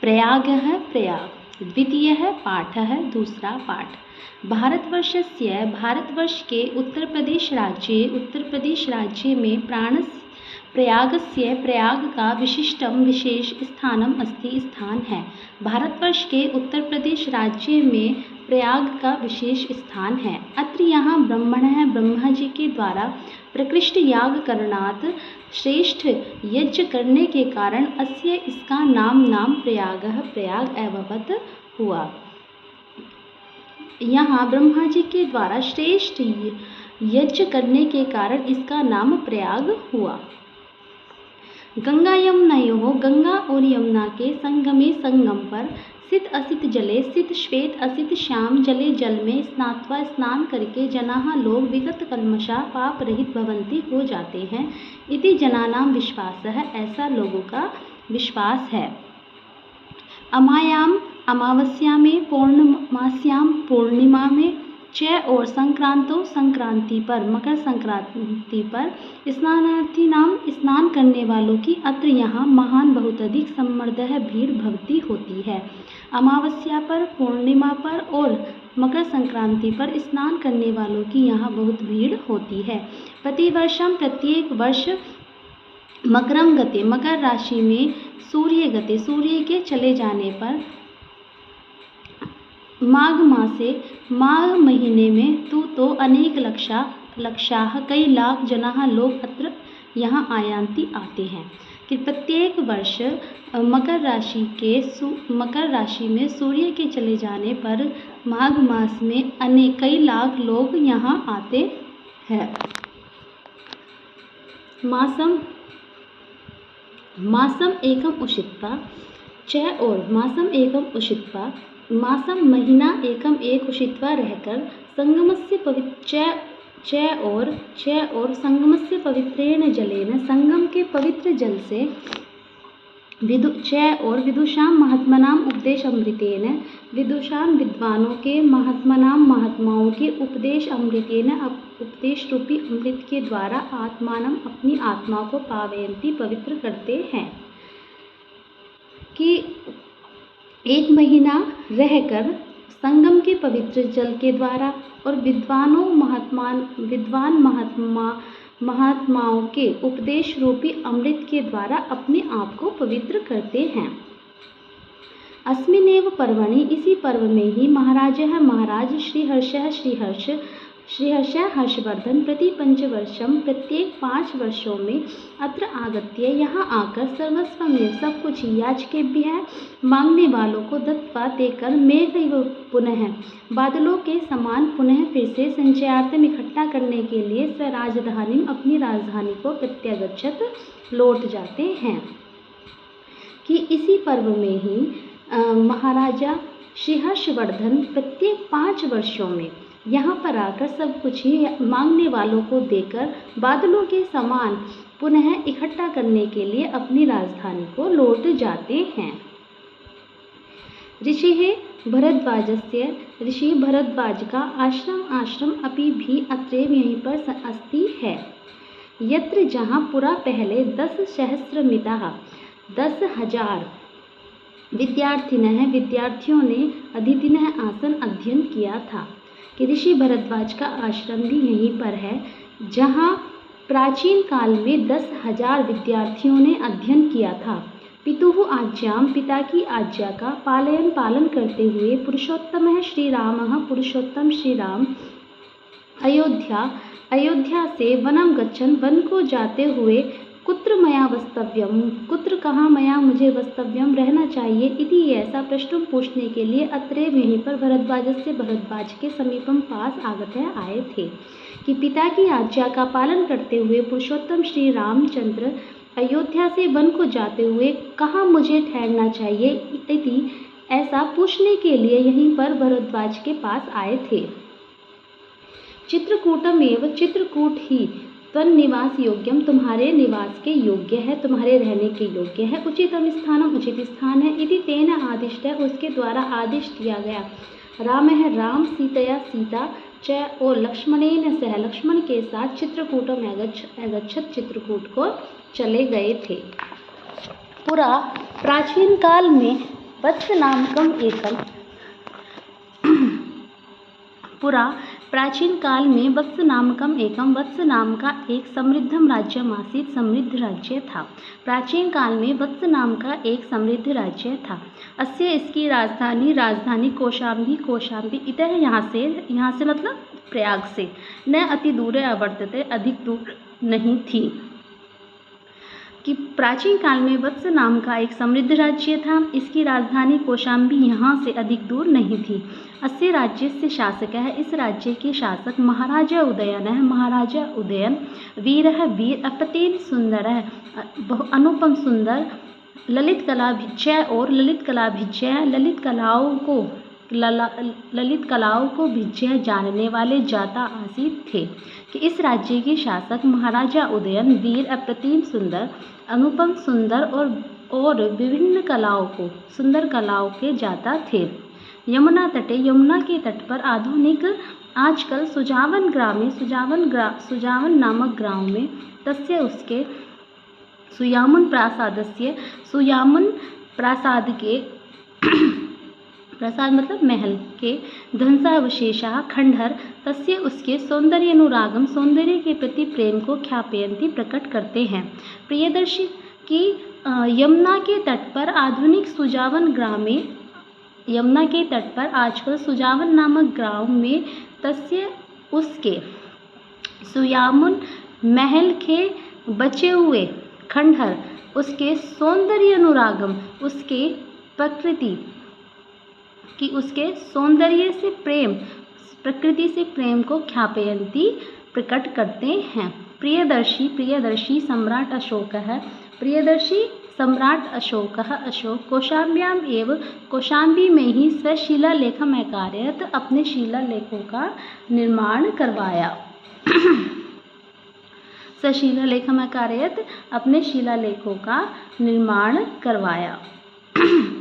प्रयागः प्रयाग। द्वितीयः पाठः दूसरा पाठ। भारतवर्ष के उत्तर प्रदेश राज्ये में प्रयागस्य प्रयाग का विशेष स्थान है। भारतवर्ष के उत्तर प्रदेश राज्य में प्रयाग का विशेष स्थान है। अत्र यहाँ ब्रह्मणः ब्रह्मा जी के द्वारा प्रकृष्ट याग करणात् श्रेष्ठ यज्ञ करने के कारण अस्य इसका नाम प्रयागः प्रयाग एववत हुआ। यहाँ ब्रह्मा जी के द्वारा श्रेष्ठ यज्ञ करने के कारण इसका नाम प्रयाग हुआ। गंगा यमुनयोः गंगा और यमुना के संगम पर सित असित जले सित श्वेत असित श्याम जले जल में स्नात्वा स्नान करके जनाः लोग विगत कल्मषा पाप रहित भवन्ति हो जाते हैं। इति जनानां विश्वासः ऐसा लोगों का विश्वास है। अमायाम अमावस्या में पौर्णमास्याम पूर्णिमा में च और संक्रांति पर मकर संक्रांति पर स्नानार्थी नाम स्नान करने वालों की अत्र यहाँ महान बहुत अधिक सम्मर्दः भीड़ भवती होती है। अमावस्या पर पूर्णिमा पर और मकर संक्रांति पर स्नान करने वालों की यहाँ बहुत भीड़ होती है। प्रतिवर्षम प्रत्येक वर्ष मकरम गते मकर राशि में सूर्य के चले जाने पर माघ महीने में तो अनेक लक्षाः कई लाख जनाः लोग अत्र यहाँ आयान्ति आते हैं। कि प्रत्येक वर्ष मकर राशि में सूर्य के चले जाने पर माघ मास में कई लाख लोग यहाँ आते हैं। मासम एकम उषित्वा च और मासम एकम उषित्वा मासम महीना एकम एक उषित्वा रहकर संगमस्य और संगमस्य पवित्रेण जलेन संगम के पवित्र जल से विदुषां महात्मनां उपदेश अमृतेन विदुषां विद्वानों के महात्माओं के उपदेश अमृतेन उपदेश रूपी अमृत के द्वारा आत्मानम अपनी आत्मा को पावयन्ति पवित्र करते हैं। कि एक महीना रहकर संगम के पवित्र जल के द्वारा और विद्वान महात्माओं के उपदेश रूपी अमृत के द्वारा अपने आप को पवित्र करते हैं। अस्मिनेव पर्वणि इसी पर्व में ही महाराज श्रीहर्षः हर्षवर्धन प्रति पंचवर्षम प्रत्येक 5 वर्षों में अत्र आगत्य यहाँ आकर सर्वस्व में सब कुछ याचकेभ्यः मांगने वालों को दत्वा देकर मेघ पुनः बादलों के समान पुनः फिर से संचयार्थम इकट्ठा करने के लिए स्वराजधानी अपनी राजधानी को प्रत्यागच्छत लौट जाते हैं। कि इसी पर्व में ही महाराजा श्री हर्षवर्धन प्रत्येक 5 वर्षों में यहाँ पर आकर सब कुछ ही मांगने वालों को देकर बादलों के समान पुनः इकट्ठा करने के लिए अपनी राजधानी को लौट जाते हैं। ऋषि भरद्वाज का आश्रम अभी भी अत्रैव यहीं पर अस्ति है। यत्र जहाँ पुरा पहले 10,000 विद्यार्थियों ने अदितिनः आसन अध्ययन किया था। कि ऋषि भरद्वाज का आश्रम भी यहीं पर है जहाँ प्राचीन काल में 10,000 विद्यार्थियों ने अध्ययन किया था। पितुः आज्ञाम पिता की आज्ञा का पालन करते हुए पुरुषोत्तम श्री राम अयोध्या से वनम गच्छन वन को जाते हुए कुत्र मया वस्तव्यम कुत्र कहाँ मया मुझे वस्तव्यम रहना चाहिए इति ऐसा प्रश्न पूछने के लिए अत्रैव यहीं पर भरद्वाज के समीपम पास आगतः आए थे। कि पिता की आज्ञा का पालन करते हुए पुरुषोत्तम श्री रामचंद्र अयोध्या से वन को जाते हुए कहाँ मुझे ठहरना चाहिए इति ऐसा पूछने के लिए यहीं पर भरद्वाज के पास आए थे। चित्रकूट ही निवास योग्यम तुम्हारे निवास के योग्य है तुम्हारे रहने के योग्य है। उचितम स्थानम उचित स्थान है। इति तेन आदिष्ट उसके द्वारा आदेश दिया गया। राम सीतया सीता च और लक्ष्मणेन सह लक्ष्मण के साथ चित्रकूटम अगच्छत चित्रकूट को चले गए थे। पुरा प्राचीन काल में वत्स नामकम एकम पुरा प्राचीन काल में वत्स नाम का एक समृद्धम राज्य आसीत, समृद्ध राज्य था। प्राचीन काल में वत्स नाम का एक समृद्ध राज्य था। अस्य इसकी राजधानी कौशाम्बी इतः यहाँ से मतलब प्रयाग से, न अति दूरे अवर्तते, अधिक दूर नहीं थी। कि प्राचीन काल में वत्स नाम का एक समृद्ध राज्य था, इसकी राजधानी कौशाम्बी यहाँ से अधिक दूर नहीं थी। अस्य राज्य से शासक है, इस राज्य के शासक महाराजा उदयन है। महाराजा उदयन वीर अप्रतिम सुंदर है, अनुपम सुंदर, ललित कलाओं को भिज्य जानने वाले जाता आसीत थे। कि इस राज्य के शासक महाराजा उदयन वीर अप्रतिम सुंदर, अनुपम सुंदर और विभिन्न सुंदर कलाओं के जाता थे। यमुना के तट पर आजकल सुजावन नामक ग्राम में तस्य उसके सुयामुन प्रासाद के प्रसाद मतलब महल के ध्वंसावशेषाः खंडहर तस्य उसके सौंदर्यानुरागम, सौंदर्य के प्रति प्रेम को ख्यापयन्ति प्रकट करते हैं। प्रियदर्शी की यमुना के तट पर आजकल सुजावन नामक ग्राम में तस्य उसके सुयामुन महल के बचे हुए खंडहर उसके सौंदर्यानुरागम, उसके प्रकृति कि उसके सौंदर्य से प्रकृति से प्रेम को ख्यापयन्ति प्रकट करते हैं। प्रियदर्शी सम्राट अशोक है। अशोक कौशाम्बी में ही स्वशिलालेखम अकारयत्, अपने शिलालेखों का निर्माण करवाया। स्वशिलालेखम अकारयत्, अपने शिलालेखों का निर्माण करवाया।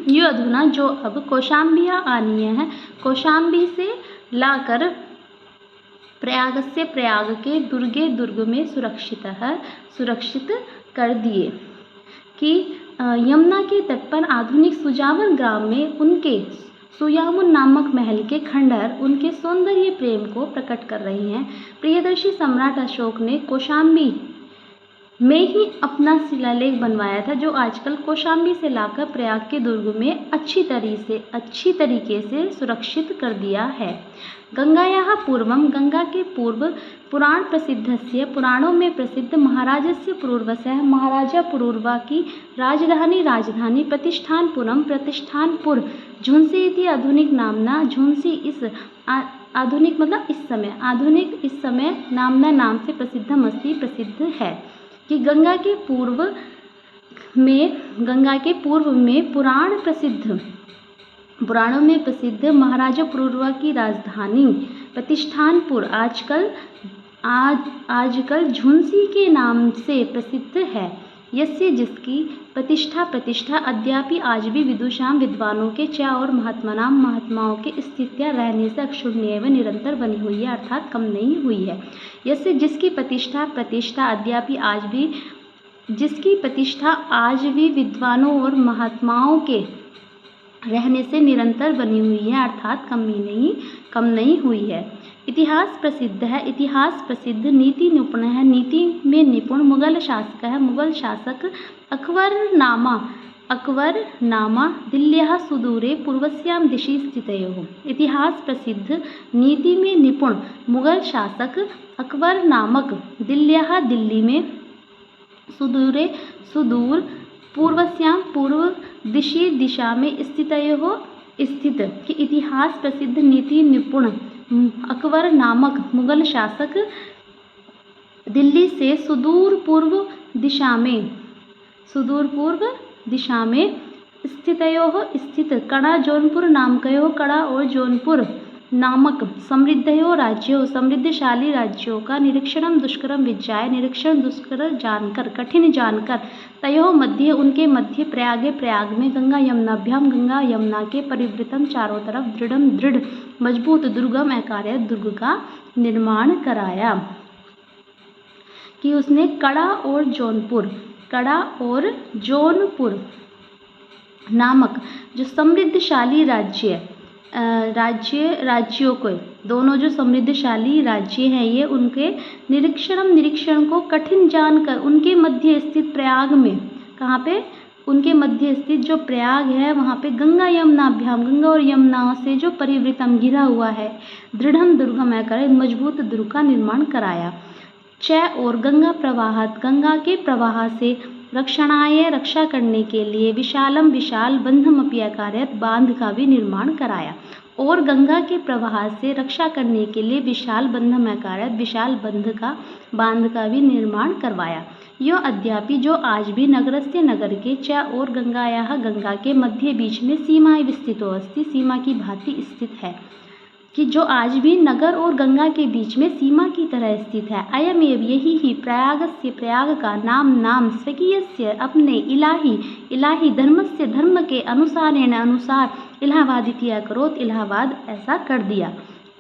यो अधुना जो अब कौशाम्बिया आनीय है, कौशाम्बी से लाकर प्रयाग के दुर्ग में सुरक्षित कर दिए। कि यमुना के तट पर आधुनिक सुजावन ग्राम में उनके सुयामुन नामक महल के खंडहर उनके सौंदर्य प्रेम को प्रकट कर रही हैं। प्रियदर्शी सम्राट अशोक ने कौशाम्बी में ही अपना शिलालेख बनवाया था, जो आजकल कौशाम्बी से लाकर प्रयाग के दुर्ग में अच्छी तरीके से सुरक्षित कर दिया है। गंगायाः पूर्वम, गंगा के पूर्व पुराण प्रसिद्धस्य, पुराणों में प्रसिद्ध महाराजस्य पुरूर्वसः, महाराजा पुरूर्वा की राजधानी प्रतिष्ठानपुर झुंसी इति आधुनिक नामना, झुंसी इस आधुनिक मतलब इस समय नामना नाम से प्रसिद्ध है। कि गंगा के पूर्व में पुराणों में प्रसिद्ध महाराजा पुरूर्वा की राजधानी प्रतिष्ठानपुर आजकल झुंसी के नाम से प्रसिद्ध है। यस्य जिसकी प्रतिष्ठा अद्यापि आज भी विद्वानों के च और महात्माओं के स्थितियाँ रहने से अक्षुण्येव निरंतर बनी हुई है, अर्थात कम नहीं हुई है। यस्य जिसकी प्रतिष्ठा अद्यापि जिसकी प्रतिष्ठा आज भी विद्वानों और महात्माओं के रहने से निरंतर बनी हुई है, अर्थात कम नहीं हुई है। इतिहास प्रसिद्ध नीति निपुण है, नीति में निपुण मुगल शासक है। मुगल शासक अकबरनामा दिल्ल्याः सुदूरे पूर्वस्यां दिशि स्थितयोः। इतिहास प्रसिद्ध नीति में निपुण मुगल शासक अकबरनामक दिल्ली में सुदूर पूर्वस्यां पूर्व दिशा में स्थित। कि इतिहास प्रसिद्ध नीति निपुण अकबर नामक मुगल शासक दिल्ली से सुदूर पूर्व दिशा में स्थित कड़ा जौनपुर नामकयोः, कड़ा और जौनपुर नामक समृद्धशाली राज्यों का निरीक्षण दुष्कर जानकर, कठिन जानकर, तयोः मध्य उनके मध्य प्रयाग में गंगा यमुना के परिवृतम चारों तरफ दृढ़ मजबूत दुर्गम अकारयत्, दुर्ग का निर्माण कराया। कि उसने कड़ा और जौनपुर नामक जो समृद्धशाली राज्यों को, दोनों जो समृद्धशाली राज्य हैं ये, उनके निरीक्षण को कठिन जानकर उनके मध्य स्थित प्रयाग में, कहाँ पे, उनके मध्य स्थित जो प्रयाग है वहाँ पे गंगा और यमुनाओं से जो परिवृतम घिरा हुआ है, दृढ़म दुर्गम कर मजबूत दुर्ग का निर्माण कराया। और गंगा के प्रवाह से रक्षा करने के लिए विशाल बंधमपि आकारयत बांध का भी निर्माण कराया। और गंगा के प्रवाह से रक्षा करने के लिए विशाल बांध का भी निर्माण करवाया। यो अद्यापि जो आज भी नगरस्य नगर के और गंगा के मध्य बीच में सीमा विस्थितो अस्ति, सीमा की भांति स्थित है, कि जो आज भी नगर और गंगा के बीच में सीमा की तरह स्थित है। अयम एव यही ही प्रयाग का नाम स्वकीयस्य अपने इलाही धर्मस्य धर्म के अनुसार इलाहाबाद इतिया करोत, इलाहाबाद ऐसा कर दिया।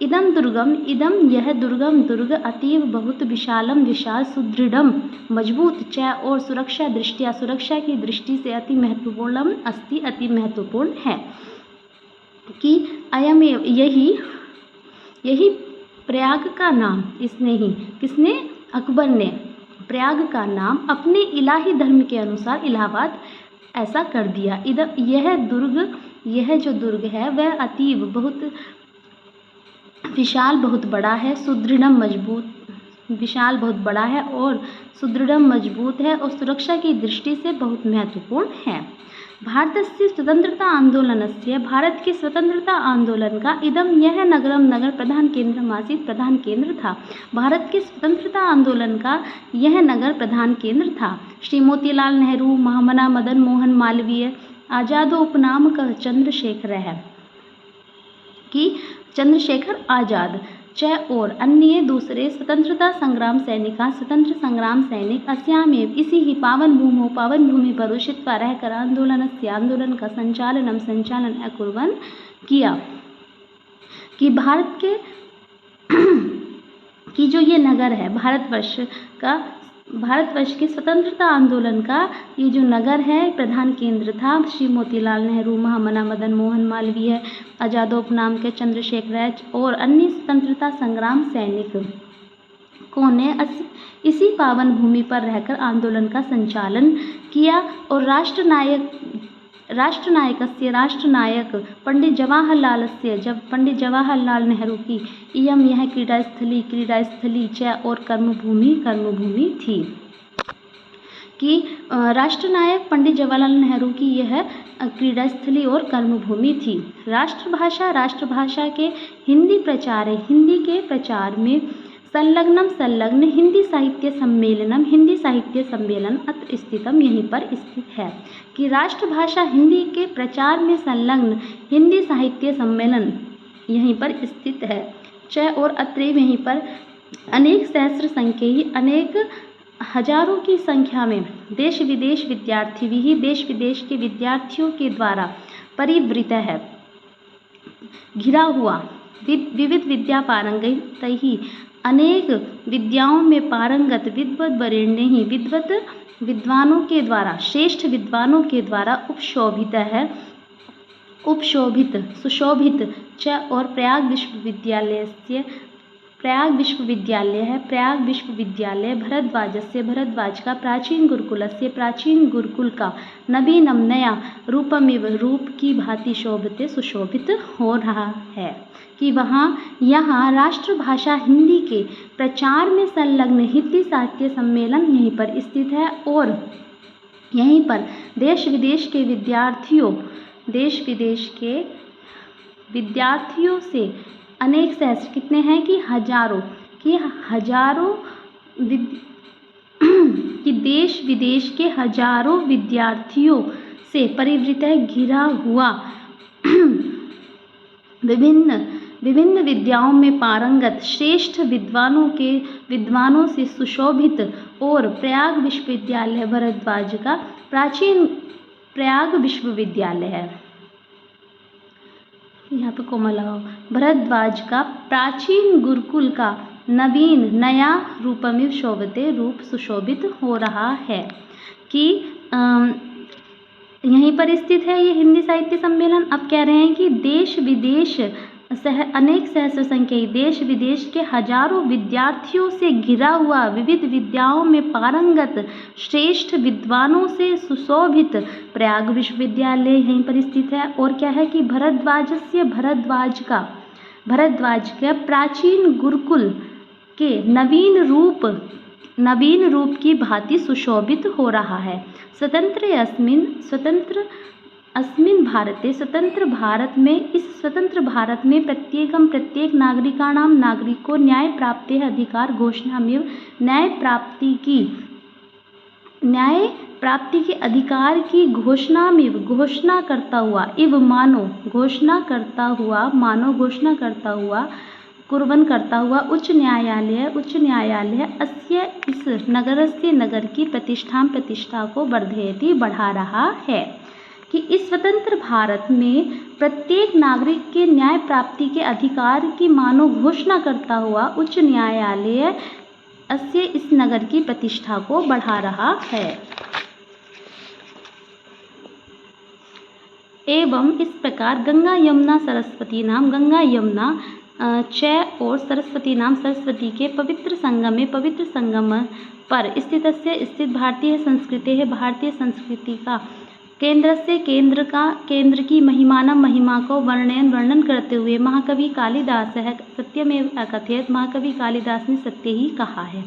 इदम यह दुर्ग अतीव बहुत विशाल सुदृढ़म मजबूत और सुरक्षा की दृष्टि से अति महत्वपूर्ण है। कि अयम यही प्रयाग का नाम, किसने, अकबर ने प्रयाग का नाम अपने इलाही धर्म के अनुसार इलाहाबाद ऐसा कर दिया। यह जो दुर्ग है वह अतीव बहुत विशाल बहुत बड़ा है, सुदृढ़ बहुत बड़ा है और सुदृढ़ मजबूत है और सुरक्षा की दृष्टि से बहुत महत्वपूर्ण है। भारत के स्वतंत्रता आंदोलन का यह नगर प्रधान केंद्र था। भारत के स्वतंत्रता आंदोलन का यह नगर प्रधान केंद्र था। श्री मोतीलाल नेहरू, महामना मदन मोहन मालवीय, आजादो उपनाम का चंद्रशेखर है, कि चंद्रशेखर आजाद और अन्य दूसरे स्वतंत्र संग्राम सैनिक अस्यामेव इसी ही पावन भूमि पर उषित्वा रहकर आंदोलन का संचालन अकुर्वन् किया। कि भारत के कि जो ये नगर है भारतवर्ष के स्वतंत्रता आंदोलन का ये जो नगर है प्रधान केंद्र था। श्री मोतीलाल नेहरू, महामना मदन मोहन मालवीय, आजादो नाम के चंद्रशेखर और अन्य स्वतंत्रता संग्राम सैनिकों ने इसी पावन भूमि पर रहकर आंदोलन का संचालन किया। और राष्ट्रनायक पंडित जवाहरलाल नेहरू की यह क्रीडास्थली और कर्मभूमि थी। कि राष्ट्रनायक पंडित जवाहरलाल नेहरू की यह क्रीडास्थली और कर्मभूमि थी। राष्ट्रभाषा के हिंदी के प्रचार में संलग्न हिंदी साहित्य सम्मेलन अत्र स्थितम, यहीं पर स्थित है। कि राष्ट्रभाषा हिंदी के प्रचार में संलग्न हिंदी साहित्य सम्मेलन यहीं पर स्थित है। और अत्रैव यहीं पर अनेक सहस्र संख्येय, अनेक हजारों की संख्या में देश विदेश के विद्यार्थियों के द्वारा परिवृत है, घिरा हुआ विविध विद्या पारंगत ही, अनेक विद्याओं में पारंगत विद्वानों के द्वारा, श्रेष्ठ विद्वानों के द्वारा सुशोभित और प्रयाग विश्वविद्यालय भरद्वाज का प्राचीन गुरुकुल का नवीनम नया रूप की भांति सुशोभित हो रहा है। कि यहाँ राष्ट्रभाषा हिंदी के प्रचार में संलग्न हिंदी साहित्य सम्मेलन यहीं पर स्थित है। और यहीं पर देश विदेश के विद्यार्थियों से अनेक सहस्र, कितने हैं कि हजारों कि देश विदेश के हजारों विद्यार्थियों से परिवृत है, घिरा हुआ विभिन्न विद्याओं में पारंगत श्रेष्ठ विद्वानों से सुशोभित। और प्रयाग विश्वविद्यालय भरद्वाज का प्राचीन प्रयाग विश्वविद्यालय है, यहाँ पे कोमा लगाओ, भरद्वाज का प्राचीन गुरुकुल का नया रूप सुशोभित हो रहा है। कि यहीं पर स्थित है ये हिंदी साहित्य सम्मेलन। अब कह रहे हैं कि देश विदेश अनेक सहस्र संख्यक देश विदेश के हजारों विद्यार्थियों से घिरा हुआ, विविध विद्याओं में पारंगत श्रेष्ठ विद्वानों से सुशोभित प्रयाग विश्वविद्यालय यहीं पर स्थित है। और क्या है कि भरद्वाज का प्राचीन गुरुकुल के नवीन रूप की भांति सुशोभित हो रहा है। स्वतंत्र भारत में प्रत्येक नागरिको न्याय प्राप्ति के अधिकार की घोषणा करता हुआ उच्च न्यायालय अस्य इस नगर की प्रतिष्ठा को वर्धयति बढ़ा रहा है। कि इस स्वतंत्र भारत में प्रत्येक नागरिक के न्याय प्राप्ति के अधिकार की घोषणा करता हुआ उच्च न्यायालय अस्य इस नगर की प्रतिष्ठा को बढ़ा रहा है। एवं इस प्रकार गंगा यमुना और सरस्वती के पवित्र संगम पर स्थित भारतीय संस्कृति का केंद्र की महिमा को वर्णन करते हुए महाकवि कालिदास सत्यमेव अकथयत, महाकवि कालिदास ने सत्य ही कहा है।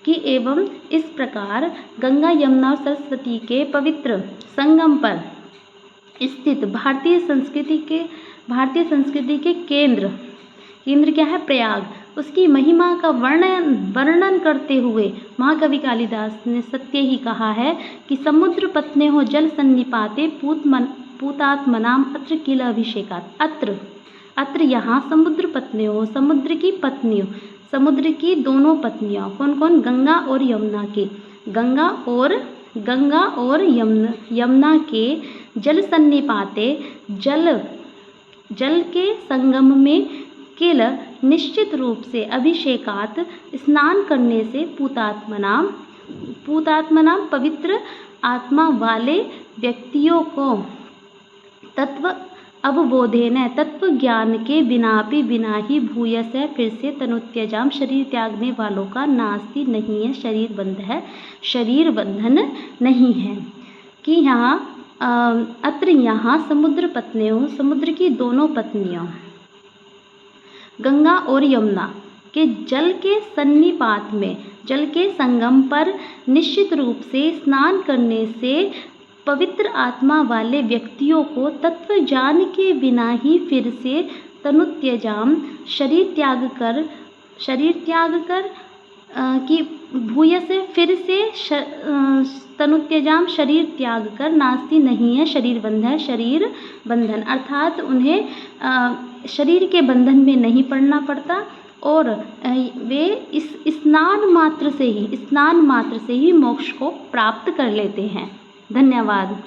कि एवं इस प्रकार गंगा यमुना और सरस्वती के पवित्र संगम पर स्थित भारतीय संस्कृति के केंद्र क्या है? प्रयाग। उसकी महिमा का वर्णन करते हुए महाकवि कालिदास ने सत्य ही कहा है कि समुद्र पत्ने हो जल सन्निपाते पूतात्मनाम अत्र किल अभिषेकात्। अत्र यहाँ समुद्र पत्ने हो, समुद्र की दोनों पत्नियाँ कौन? गंगा और यमुना के जल सन्निपाते जल के संगम में किल निश्चित रूप से अभिषेकात स्नान करने से पूतात्मनाम पवित्र आत्मा वाले व्यक्तियों को तत्व अवबोधेन तत्व ज्ञान के बिना ही भूयस है फिर से तनुत्यजाम, शरीर त्यागने वालों का नास्ति नहीं है, शरीर बंधन नहीं है। कि यहाँ अत्र यहाँ समुद्र पत्नियों, समुद्र की दोनों पत्नियों गंगा और यमुना के जल के सन्निपात में, जल के संगम पर निश्चित रूप से स्नान करने से पवित्र आत्मा वाले व्यक्तियों को तत्व ज्ञान के बिना ही फिर से तनुत्यजाम, शरीर त्याग कर कि भूय से फिर से तनुत्यजाम, शरीर त्याग कर नास्ति नहीं है, शरीर बंधन अर्थात उन्हें शरीर के बंधन में नहीं पड़ना पड़ता और वे इस स्नान मात्र से ही मोक्ष को प्राप्त कर लेते हैं। धन्यवाद।